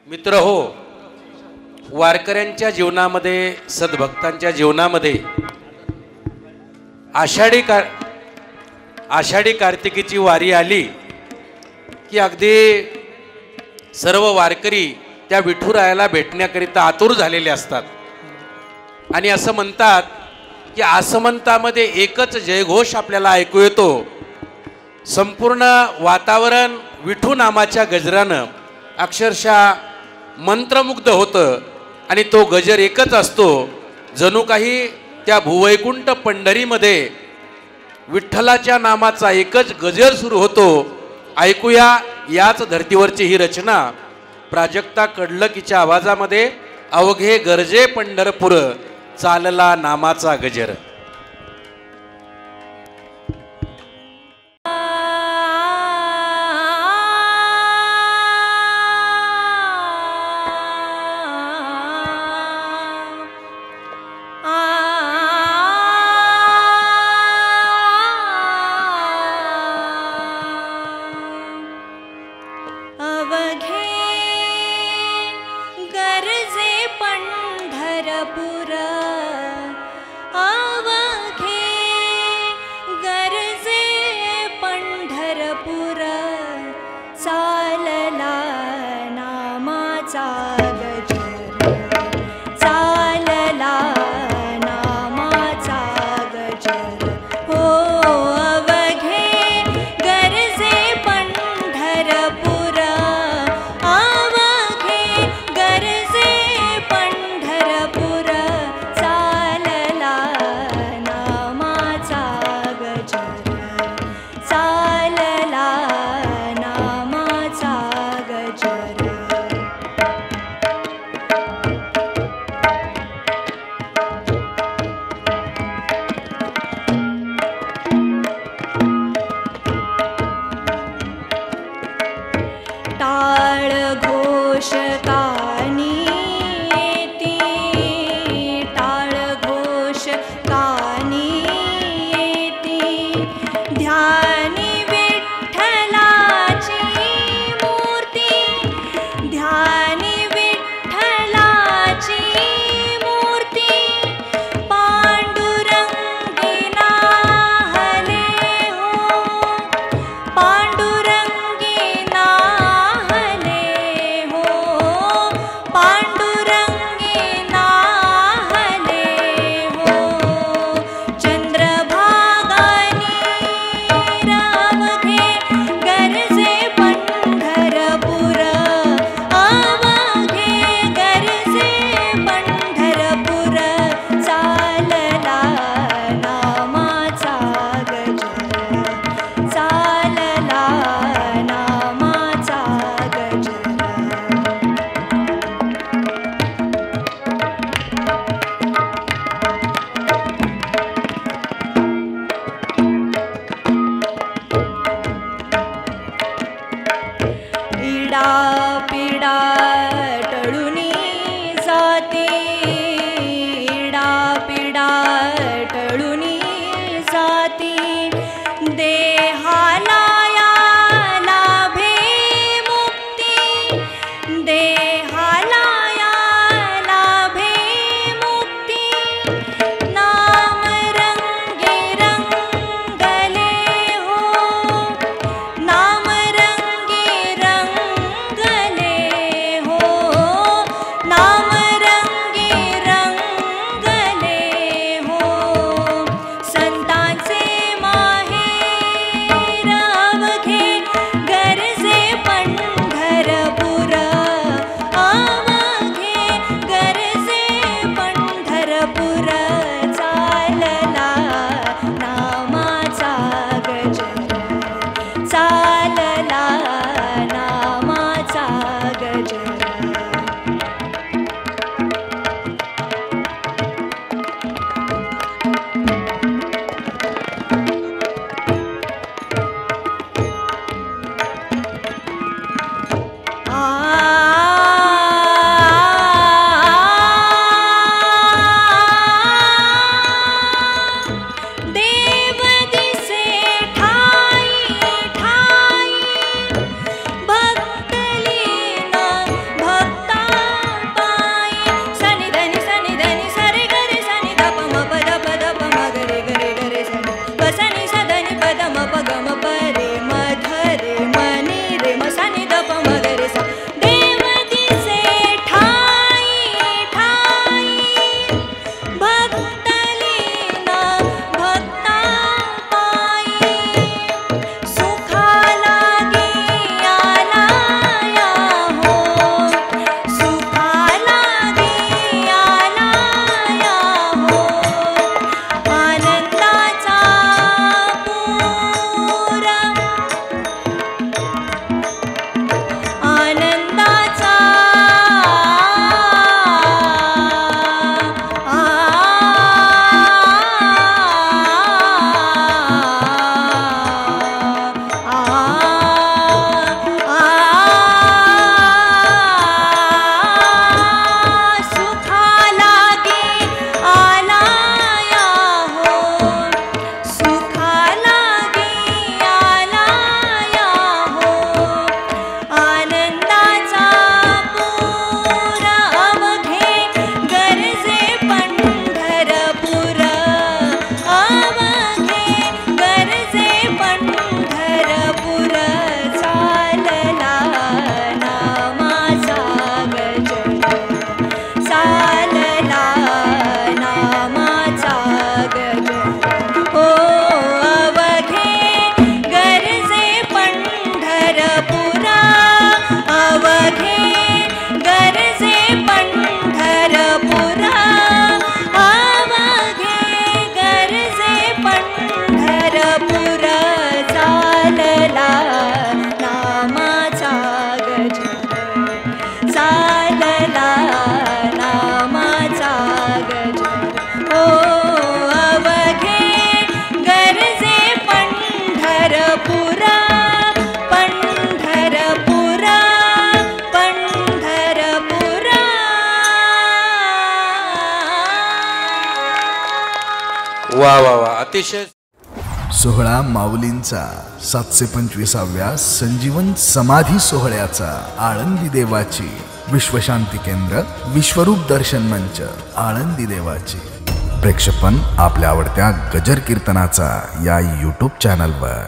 मित्र हो, वारकऱ्यांच्या जीवनामध्ये, सद्भक्तांच्या जीवनामध्ये आषाढी कार्तिकीची वारी आली की अगदी सर्व वारकरी त्या विठुरायाला भेटण्याकरिता आतुर झालेले असतात आणि असं म्हणतात की आसमंतामध्ये एकच जयघोष आपल्याला ऐकू येतो. संपूर्ण वातावरण विठू नामाच्या गजरानं अक्षरशः मंत्रमुग्ध होतं आणि तो गजर एकच असतो. जणू काही त्या भुवैकुंठ पंढरीमध्ये विठ्ठलाच्या नामाचा एकच गजर सुरू होतो. ऐकूया याच धर्तीवरची ही रचना. प्राजक्ता कडलकीच्या आवाजामध्ये अवघे गरजे पंढरपूर, चालला नामाचा गजर. वा वा वा, अतिशय. सोहळा माऊलींचा 725व्या संजीवन समाधी सोहळ्याचा आळंदी देवाची विश्वशांती केंद्र विश्वरूप दर्शन मंच आळंदी देवाची प्रेक्षेपण आपल्या आवडत्या गजर कीर्तनाचा या YouTube चॅनलवर.